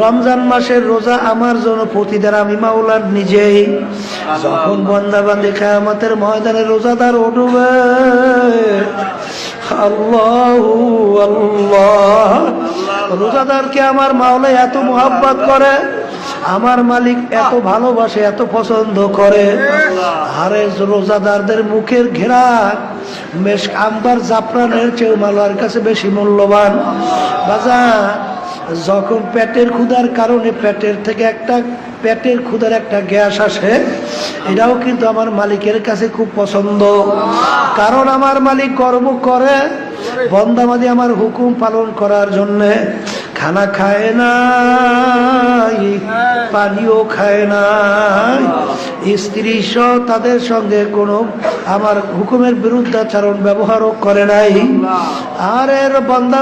রমজান মাসের রোজা আমার জন্য প্রতিদান আমি মাওলার নিজেই। যখন বান্দা বান্দী কিয়ামতের ময়দানে রোজাদার উঠবে, আল্লাহু আল্লাহ, রোজাদারকে আমার মাওলা এত মুহাব্বত করে, আমার মালিক এত ভালোবাসে, এত পছন্দ করে। আরে রোজাদারদের মুখের ঘেরান বেশ আম্বার জাফরানের চেয়ে মাওলার কাছে বেশি মূল্যবান। বাজার যখন পেটের ক্ষুধার কারণে পেটের ক্ষুধার একটা গ্যাস আসে, এটাও কিন্তু আমার মালিকের কাছে খুব পছন্দ। কারণ আমার মালিক কর্ম করে বন্দাবাদী আমার হুকুম পালন করার জন্যে। খানা খায় নাই, পানিও খায় নাই, স্ত্রী সহ তাদের সঙ্গে কোনো আমার হুকুমের বিরুদ্ধাচরণ ব্যবহারও করে নাই। আর এর বন্দা